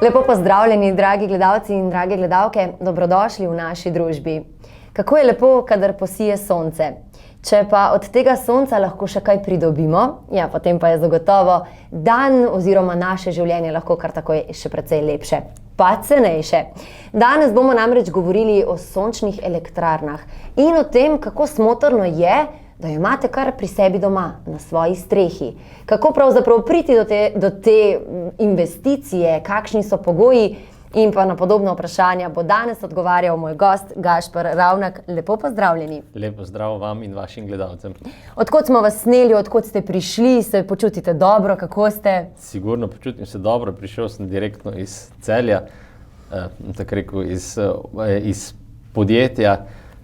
Lepo pozdravljeni, dragi gledalci in drage gledalke, dobrodošli v naši družbi. Kako je lepo, kadar posije sonce. Če pa od tega sonca lahko še kaj pridobimo, ja, potem pa je zagotovo dan oziroma naše življenje lahko kar takoj še precej lepše, pa cenejše. Danes bomo namreč govorili o sončnih elektrarnah in o tem, kako smotrno je, da jo imate kar pri sebi doma, na svoji strehi. Kako pravzaprav priti do te investicije, kakšni so pogoji in pa na podobno vprašanja bo danes odgovarjal moj gost Gašper Ravnak. Lepo pozdravljeni. Lepo zdrav vam in vašim gledalcem. Odkot smo vas sneli, odkot ste prišli, se počutite dobro, kako ste? Sigurno počutim se dobro, prišel sem direktno iz Celja, tako rekel iz podjetja,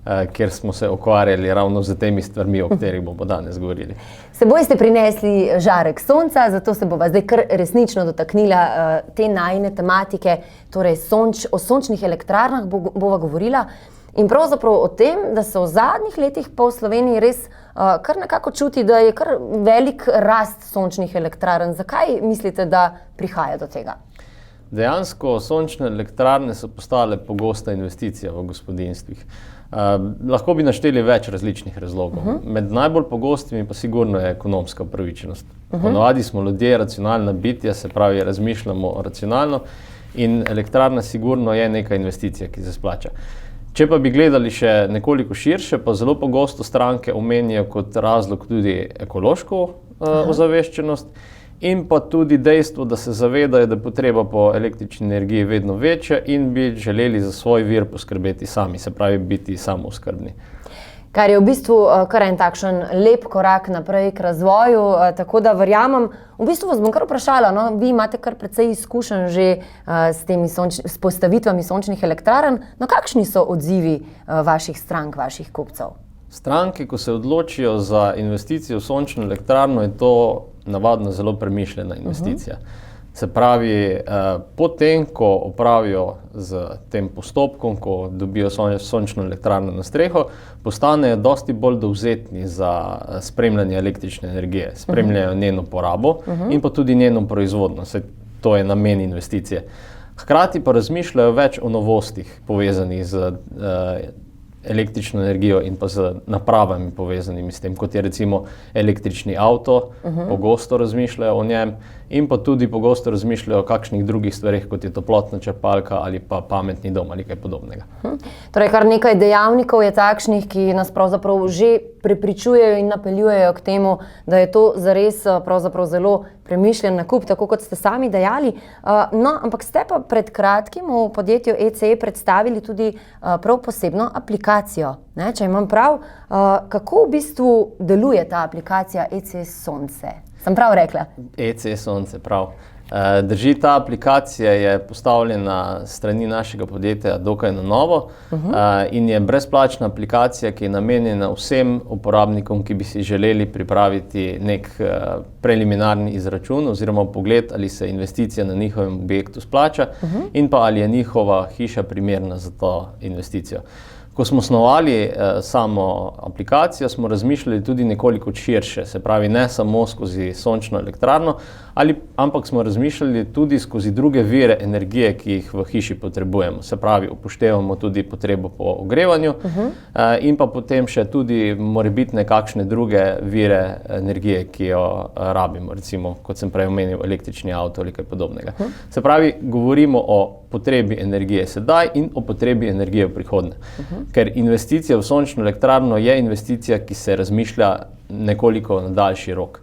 kjer smo se ukvarjali ravno z temi stvarmi, o katerih bomo danes govorili. Seboj ste prinesli žarek sonca, zato se bova zdaj kar resnično dotaknila te najine tematike, torej o sončnih elektrarnah bova govorila in pravzaprav o tem, da se v zadnjih letih pa v Sloveniji res kar nekako čuti, da je kar velik rast sončnih elektrarn. Zakaj mislite, da prihaja do tega? Dejansko sončne elektrarne so postale pogosta investicija v gospodinjstvih. Lahko bi našteli več različnih razlogov. Med najbolj pogostimi pa sigurno je ekonomska upravičenost. Ponavadi smo ljudje racionalna bitja, se pravi razmišljamo racionalno in elektrarna sigurno je neka investicija, ki se splača. Če pa bi gledali še nekoliko širše, pa zelo pogosto stranke omenijo kot razlog tudi ekološko ozaveščenost in pa tudi dejstvo, da se zavedajo, da je potreba po električni energiji vedno večja in bi želeli za svoj vir poskrbeti sami, se pravi biti samooskrbni. Kar je v bistvu kar en takšen lep korak naprej k razvoju, tako da verjamem, v bistvu vas bom kar vprašala, no, vi imate kar precej izkušenj že s postavitvami sončnih elektrarn, no kakšni so odzivi vaših strank, vaših kupcev? Stranke, ko se odločijo za investicijo v sončno elektrarno, je to navadno zelo premišljena investicija. Se pravi, potem, ko opravijo z tem postopkom, ko dobijo sončno elektrarno na streho, postanejo dosti bolj dovzetni za spremljanje električne energije, spremljajo njeno porabo in pa tudi njeno proizvodnost. To je namen investicije. Hkrati pa razmišljajo več o novostih povezanih z električno energijo in pa z napravami povezanimi s tem, kot je recimo električni avto, pogosto razmišljajo o njem in pa tudi pogosto razmišljajo o kakšnih drugih stvarih, kot je toplotna črpalka ali pa pametni dom ali kaj podobnega. Torej, kar nekaj dejavnikov je takšnih, ki nas pravzaprav že prepričujejo in napeljujejo k temu, da je to zares pravzaprav zelo premišljen nakup, tako kot ste sami dejali. No, ampak ste pa pred kratkim v podjetju ECE predstavili tudi prav posebno aplikacijo. Ne, če imam prav, kako v bistvu deluje ta aplikacija ECE Sonce? Sem prav rekla? ECE Sonce, prav. Drži, ta aplikacija je postavljena s strani našega podjetja dokaj na novo in je brezplačna aplikacija, ki je namenjena vsem uporabnikom, ki bi si želeli pripraviti nek preliminarni izračun oziroma pogled, ali se investicija na njihovem objektu splača in pa ali je njihova hiša primerna za to investicijo. Ko smo snovali samo aplikacijo, smo razmišljali tudi nekoliko širše, se pravi ne samo skozi sončno elektrarno, ampak smo razmišljali tudi skozi druge vire energije, ki jih v hiši potrebujemo. Se pravi, upoštevamo tudi potrebo po ogrevanju in pa potem še tudi morebitne kakšne druge vire energije, ki jo rabimo, recimo, kot sem prej omenil, električni avto ali kaj podobnega. Se pravi, govorimo o potrebi energije sedaj in o potrebi energije v prihodnje. Ker investicija v sončno elektrarno je investicija, ki se razmišlja nekoliko na daljši rok.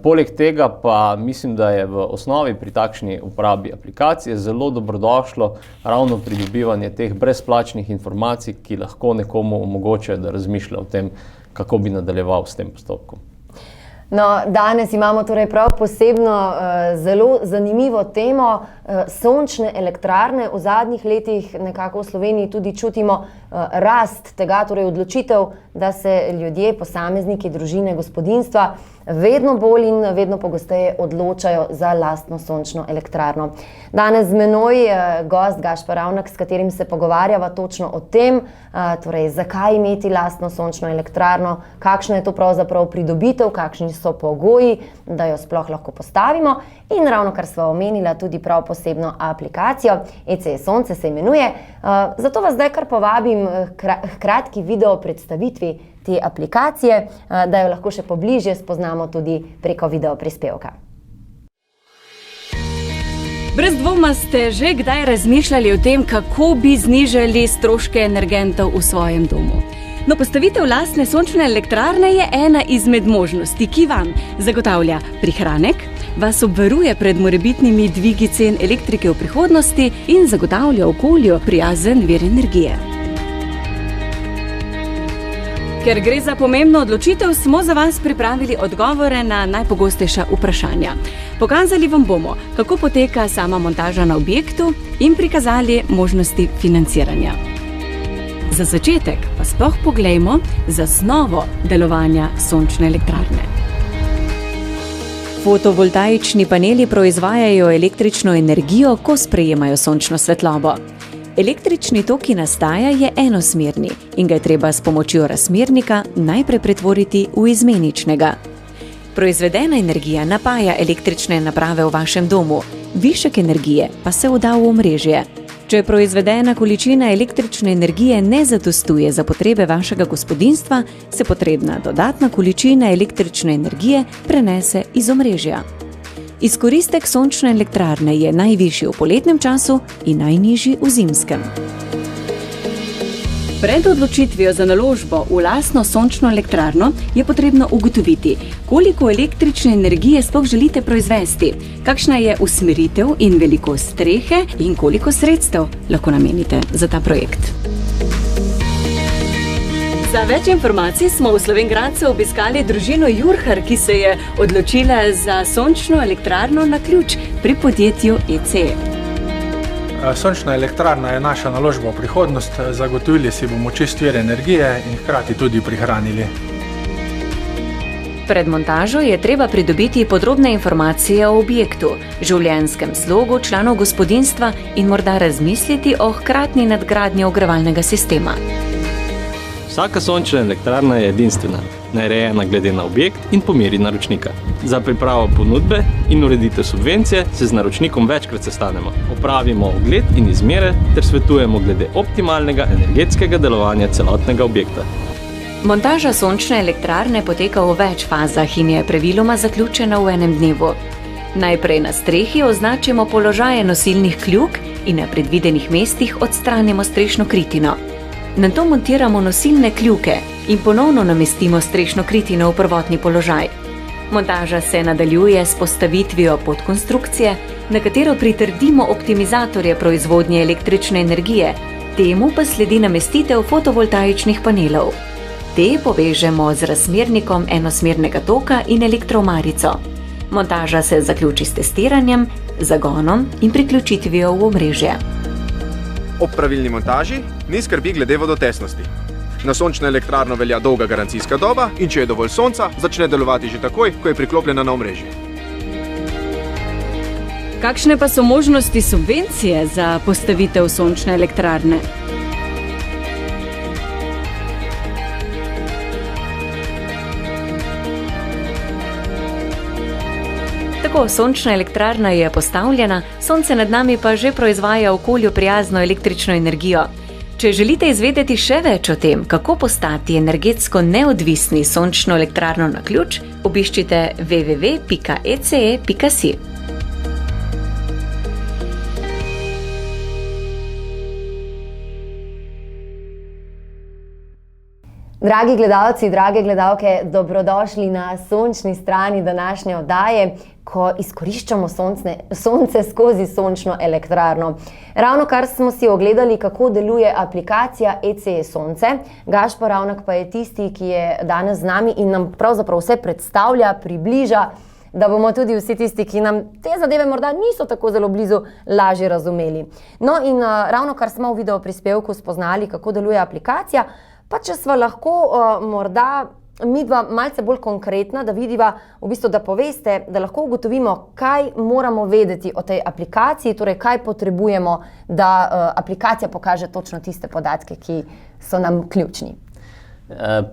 Poleg tega pa mislim, da je v osnovi pri takšni uporabi aplikacije zelo dobrodošlo ravno pridobivanje teh brezplačnih informacij, ki lahko nekomu omogočajo, da razmišlja o tem, kako bi nadaljeval s tem postopkom. No, danes imamo torej prav posebno zelo zanimivo temo sončne elektrarne. V zadnjih letih nekako v Sloveniji tudi čutimo rast tega, torej odločitev, da se ljudje, posamezniki, družine, gospodinjstva vedno bolj in vedno pogosteje odločajo za lastno sončno elektrarno. Danes z menoj gost Gašper Ravnak, s katerim se pogovarjava točno o tem, torej zakaj imeti lastno sončno elektrarno, kakšna je to pravzaprav pridobitev, kakšni so pogoji, da jo sploh lahko postavimo, in ravno kar sva omenila tudi prav posebno aplikacijo, ECE Sonce se imenuje. Zato vas zdaj kar povabim k kratki video predstavitvi te aplikacije, da jo lahko še pobližje spoznamo tudi preko video prispevka. Brez dvoma ste že kdaj razmišljali o tem, kako bi znižali stroške energentov v svojem domu. No, postavitev lastne sončne elektrarne je ena izmed možnosti, ki vam zagotavlja prihranek, vas obvaruje pred morebitnimi dvigi cen elektrike v prihodnosti in zagotavlja okolju prijazen vir energije. Ker gre za pomembno odločitev, smo za vas pripravili odgovore na najpogostejša vprašanja. Pokazali vam bomo, kako poteka sama montaža na objektu in prikazali možnosti financiranja. Za začetek pa sploh poglejmo zasnovo delovanja sončne elektrarne. Fotovoltaični paneli proizvajajo električno energijo, ko sprejemajo sončno svetlobo. Električni tok, ki nastaja, je enosmerni in ga je treba s pomočjo razmernika najprej pretvoriti v izmeničnega. Proizvedena energija napaja električne naprave v vašem domu, višek energije pa se vda v omrežje. Če proizvedena količina električne energije ne zadostuje za potrebe vašega gospodinjstva, se potrebna dodatna količina električne energije prenese iz omrežja. Izkoristek sončne elektrarne je najvišji v poletnem času in najnižji v zimskem. Pred odločitvijo za naložbo v lastno sončno elektrarno je potrebno ugotoviti, koliko električne energije sploh želite proizvesti, kakšna je usmeritev in velikost strehe in koliko sredstev lahko namenite za ta projekt. Za več informacij smo v Slovenj Gradcu obiskali družino Jurhar, ki se je odločila za sončno elektrarno na ključ pri podjetju ECE. Sončna elektrarna je naša naložba v prihodnost, zagotovili si bomo čist vir energije in hkrati tudi prihranili. Pred montažo je treba pridobiti podrobne informacije o objektu, življenjskem slogu članov gospodinjstva in morda razmisliti o hkratni nadgradnji ogrevalnega sistema. Vsaka sončna elektrarna je edinstvena, narejena glede na objekt in po meri naročnika. Za pripravo ponudbe in ureditev subvencije se z naročnikom večkrat sestanemo, opravimo ogled in izmere ter svetujemo glede optimalnega energetskega delovanja celotnega objekta. Montaža sončne elektrarne poteka v več fazah in je praviloma zaključena v enem dnevu. Najprej na strehi označimo položaje nosilnih kljuk in na predvidenih mestih odstranimo strešno kritino. Nato montiramo nosilne kljuke in ponovno namestimo strešno kritino v prvotni položaj. Montaža se nadaljuje s postavitvijo podkonstrukcije, na katero pritrdimo optimizatorje proizvodnje električne energije, temu pa sledi namestitev fotovoltaičnih panelov. Te povežemo z razmernikom enosmernega toka in elektromarico. Montaža se zaključi s testiranjem, zagonom in priključitvijo v omrežje. Ob pravilni montaži ni skrbi glede vodotesnosti. Na sončno elektrarno velja dolga garancijska doba in če je dovolj sonca, začne delovati že takoj, ko je priklopljena na omrežje. Kakšne pa so možnosti subvencije za postavitev sončne elektrarne? Tako, sončna elektrarna je postavljena, sonce nad nami pa že proizvaja okolju prijazno električno energijo. Če želite izvedeti še več o tem, kako postati energetsko neodvisni s sončno elektrarno na ključ, obiščite www.ece.si. Dragi gledalci, drage gledalke, dobrodošli na sončni strani današnje oddaje, ko izkoriščamo sonce skozi sončno elektrarno. Ravno kar smo si ogledali, kako deluje aplikacija ECE Sonce. Gašper Ravnak pa je tisti, ki je danes z nami in nam pravzaprav vse predstavlja, približa, da bomo tudi vsi tisti, ki nam te zadeve morda niso tako zelo blizu, lažje razumeli. No in ravno kar smo v video prispevku spoznali, kako deluje aplikacija, pa če sva lahko morda midva malce bolj konkretna, da vidiva, v bistvu, da poveste, da lahko ugotovimo, kaj moramo vedeti o tej aplikaciji, torej kaj potrebujemo, da aplikacija pokaže točno tiste podatke, ki so nam ključni.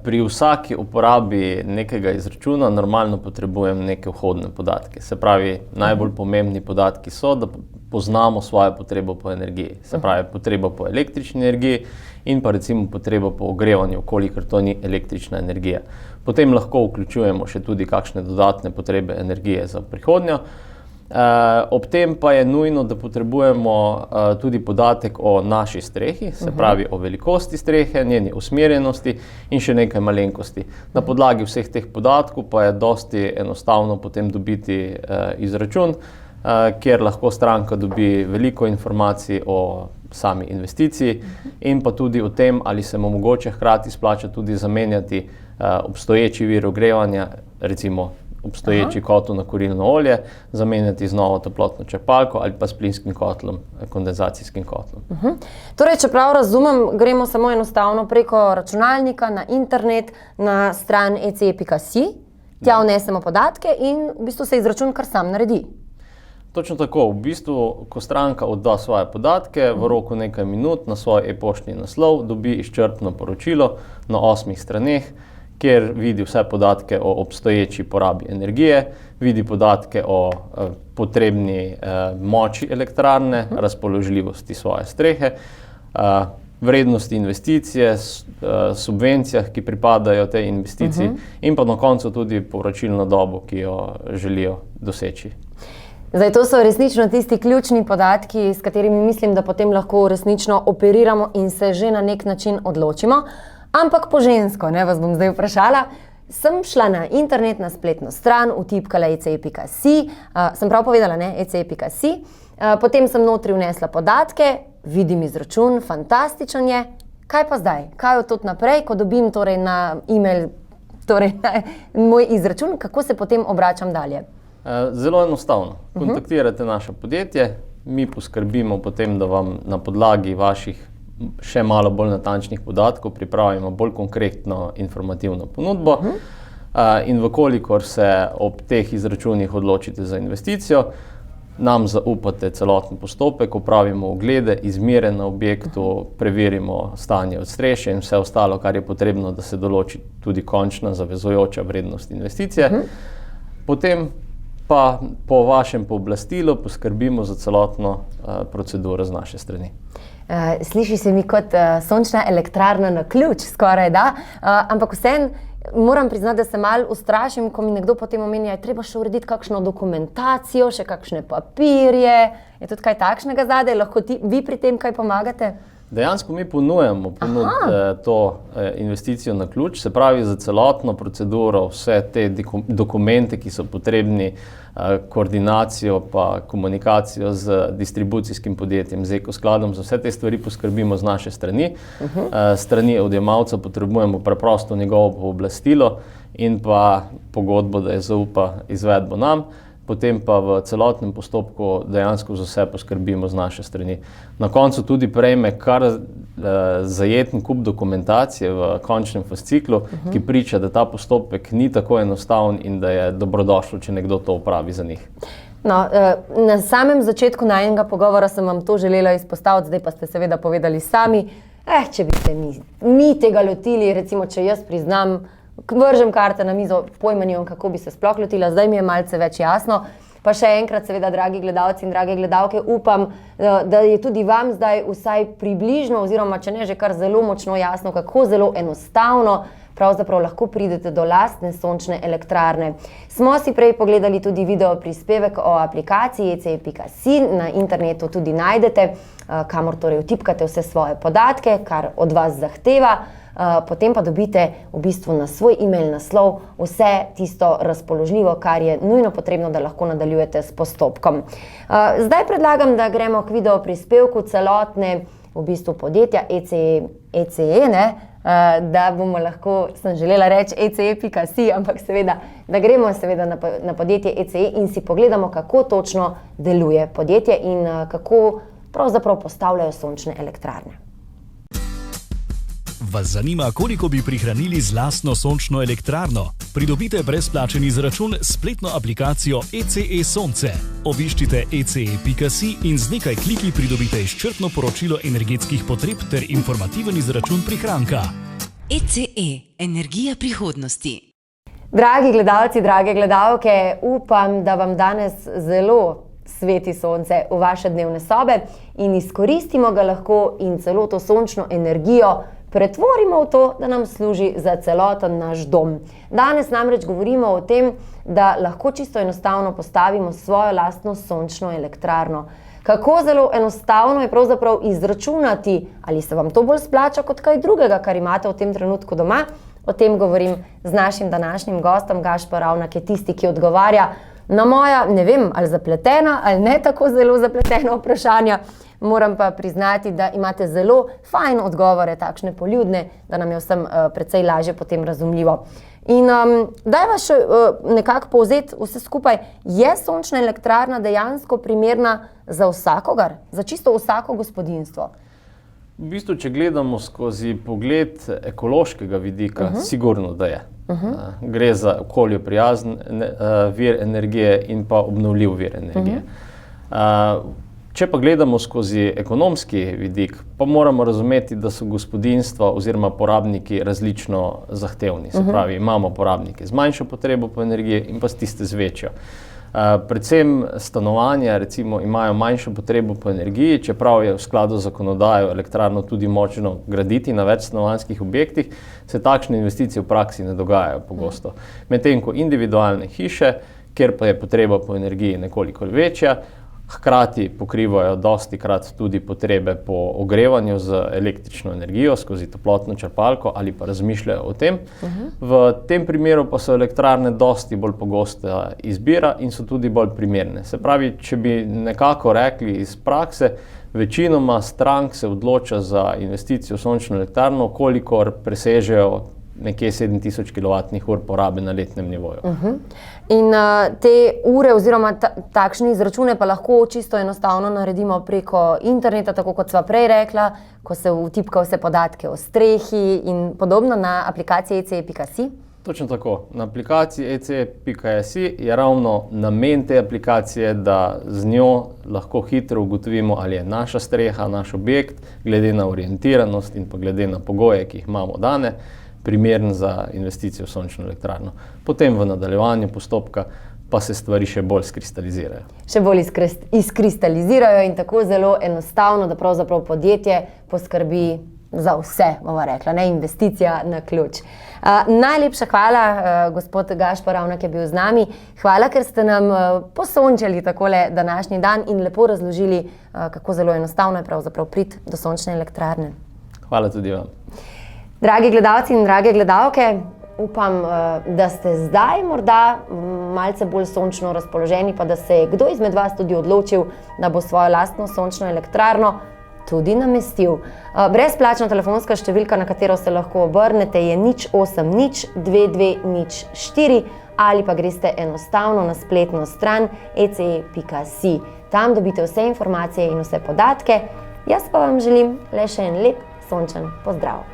Pri vsaki uporabi nekega izračuna normalno potrebujem neke vhodne podatke. Se pravi, najbolj pomembni podatki so, da poznamo svojo potrebo po energiji. Se pravi, potrebo po električni energiji in pa recimo potrebo po ogrevanju, kolikor to ni električna energija. Potem lahko vključujemo še tudi kakšne dodatne potrebe energije za prihodnjo. Ob tem pa je nujno, da potrebujemo tudi podatek o naši strehi, se pravi o velikosti strehe, njeni usmerjenosti in še nekaj malenkosti. Na podlagi vseh teh podatkov pa je dosti enostavno potem dobiti izračun, kjer lahko stranka dobi veliko informacij o sami investiciji in pa tudi o tem, ali se mu mogoče hkrati splača tudi zamenjati obstoječi vir ogrevanja, recimo obstoječi kotel na kurilno olje, zamenjati z novo toplotno črpalko ali pa s plinskim kotlom, kondenzacijskim kotlom. Torej, če prav razumem, gremo samo enostavno preko računalnika na internet, na stran ece.si, tja vnesemo podatke in v bistvu se izračun kar sam naredi. Točno tako, v bistvu, ko stranka odda svoje podatke, v roku nekaj minut na svoj e-poštni naslov dobi izčrpno poročilo na 8 straneh, kjer vidi vse podatke o obstoječi porabi energije, vidi podatke o potrebni moči elektrarne, razpoložljivosti svoje strehe, vrednosti investicije, subvencijah, ki pripadajo tej investiciji in pa na koncu tudi povračilno dobo, ki jo želijo doseči. Zdaj, to so resnično tisti ključni podatki, s katerimi mislim, da potem lahko resnično operiramo in se že na nek način odločimo. Ampak po žensko, vas bom zdaj vprašala, sem šla na internet, na spletno stran, vtipkala ece.si, sem prav povedala, ece.si, potem sem notri vnesla podatke, vidim izračun, fantastičen je. Kaj pa zdaj? Kaj od tod naprej, ko dobim torej na e-mail moj izračun, kako se potem obračam dalje? Zelo enostavno. Kontaktirate naše podjetje, mi poskrbimo potem, da vam na podlagi vaših še malo bolj natančnih podatkov pripravimo bolj konkretno informativno ponudbo in vkolikor se ob teh izračunih odločite za investicijo, nam zaupate celoten postopek, opravimo oglede, izmere na objektu, preverimo stanje odstrešja in vse ostalo, kar je potrebno, da se določi tudi končna zavezujoča vrednost investicije. Potem pa po vašem pooblastilu poskrbimo za celotno proceduro z naše strani. Sliši se mi kot sončna elektrarna na ključ, skoraj da, ampak vseeno moram priznati, da se malo ustrašim, ko mi nekdo potem omeni, je treba še urediti kakšno dokumentacijo, še kakšne papirje. Je tudi kaj takšnega zadaj? Lahko vi pri tem kaj pomagate? Dejansko mi ponujamo to investicijo na ključ, se pravi za celotno proceduro, vse te dokumente, ki so potrebni, koordinacijo pa komunikacijo z distribucijskim podjetjem, z Ekoskladom, za vse te stvari poskrbimo z naše strani. Strani odjemalca potrebujemo preprosto njegovo pooblastilo in pa pogodbo, da je zaupa izvedbo nam. Potem pa v celotnem postopku dejansko za vse poskrbimo z naše strani. Na koncu tudi prejme kar zajeten kup dokumentacije v končnem fasciklu, ki priča, da ta postopek ni tako enostaven in da je dobrodošlo, če nekdo to opravi za njih. No, na samem začetku najnega pogovora sem vam to želela izpostaviti, zdaj pa ste seveda povedali sami, če bi se mi tega lotili, recimo, če jaz priznam, vržem karte na mizo, pojma nimam, kako bi se sploh lotila, zdaj mi je malce več jasno. Pa še enkrat, seveda, dragi gledalci in drage gledalke, upam, da je tudi vam zdaj vsaj približno, oziroma če ne že kar zelo močno jasno, kako zelo enostavno pravzaprav lahko pridete do lastne sončne elektrarne. Smo si prej pogledali tudi video prispevek o aplikaciji ece.si, na internetu tudi najdete, kamor torej vtipkate vse svoje podatke, kar od vas zahteva. Potem pa dobite v bistvu na svoj e-mail naslov vse tisto razpoložljivo, kar je nujno potrebno, da lahko nadaljujete s postopkom. Zdaj predlagam, da gremo k video prispevku celotne v bistvu podjetja ECE, da bomo lahko, sem želela reči ECE.si, ampak seveda, da gremo seveda na podjetje ECE in si pogledamo, kako točno deluje podjetje in kako pravzaprav postavljajo sončne elektrarne. Vas zanima, koliko bi prihranili z lastno sončno elektrarno? Pridobite brezplačen izračun s spletno aplikacijo ECE Sonce. Obiščite ece.si in z nekaj kliki pridobite izčrpno poročilo energetskih potreb ter informativen izračun prihranka. ECE, energija prihodnosti. Dragi gledalci, drage gledalke, upam, da vam danes zelo sveti sonce v vaše dnevne sobe in izkoristimo ga lahko in celo to sončno energijo pretvorimo v to, da nam služi za celoten naš dom. Danes namreč govorimo o tem, da lahko čisto enostavno postavimo svojo lastno sončno elektrarno. Kako zelo enostavno je pravzaprav izračunati, ali se vam to bolj splača kot kaj drugega, kar imate v tem trenutku doma. O tem govorim z našim današnjim gostom. Gašper Ravnak je tisti, ki odgovarja na moja, ne vem, ali zapletena, ali ne tako zelo zapletena vprašanja. Moram pa priznati, da imate zelo fajn odgovore, takšne poljudne, da nam je vsem precej lažje potem razumljivo. In daj vas še nekako povzeti vse skupaj. Je sončna elektrarna dejansko primerna za vsakogar, za čisto vsako gospodinjstvo? V bistvu, če gledamo skozi pogled ekološkega vidika, sigurno da je. Gre za okolju prijazen vir energije in pa obnovljiv vir energije. Če pa gledamo skozi ekonomski vidik, pa moramo razumeti, da so gospodinjstva oziroma porabniki različno zahtevni. Se pravi, imamo porabnike z manjšo potrebo po energiji in pa tiste z večjo. Predvsem stanovanja recimo imajo manjšo potrebo po energiji, čeprav je v skladu z zakonodajo elektrarno tudi možno graditi na več stanovanjskih objektih, se takšne investicije v praksi ne dogajajo pogosto. Medtem ko individualne hiše, kjer pa je potreba po energiji nekoliko večja, hkrati pokrivajo dostikrat tudi potrebe po ogrevanju z električno energijo skozi toplotno črpalko ali pa razmišljajo o tem. V tem primeru pa so elektrarne dosti bolj pogosta izbira in so tudi bolj primerne. Se pravi, če bi nekako rekli iz prakse, večinoma strank se odloča za investicijo v sončno elektrarno, kolikor presežejo nekje 7000 kWh porabe na letnem nivoju. In te ure oziroma takšne izračune pa lahko čisto enostavno naredimo preko interneta, tako kot sva prej rekla, ko se vtipka vse podatke o strehi in podobno na aplikaciji ece.si. Točno tako. Na aplikaciji ece.si je ravno namen te aplikacije, da z njo lahko hitro ugotovimo, ali je naša streha, naš objekt, glede na orientiranost in pa glede na pogoje, ki jih imamo dane, primeren za investicijo v sončno elektrarno. Potem v nadaljevanju postopka pa se stvari še bolj skristalizirajo. Še bolj izkristalizirajo in tako zelo enostavno, da pravzaprav podjetje poskrbi za vse, bova rekla, ne, investicija na ključ. Najlepša hvala, gospod Gašper Ravnak je bil z nami. Hvala, ker ste nam posončili takole današnji dan in lepo razložili, kako zelo enostavno je pravzaprav priti do sončne elektrarne. Hvala tudi vam. Dragi gledalci in drage gledalke, upam, da ste zdaj morda malce bolj sončno razpoloženi, pa da se je kdo izmed vas tudi odločil, da bo svojo lastno sončno elektrarno tudi namestil. Brezplačna telefonska številka, na katero se lahko obrnete, je 080 2204 ali pa greste enostavno na spletno stran ece.si. Tam dobite vse informacije in vse podatke. Jaz pa vam želim le še en lep sončen pozdrav.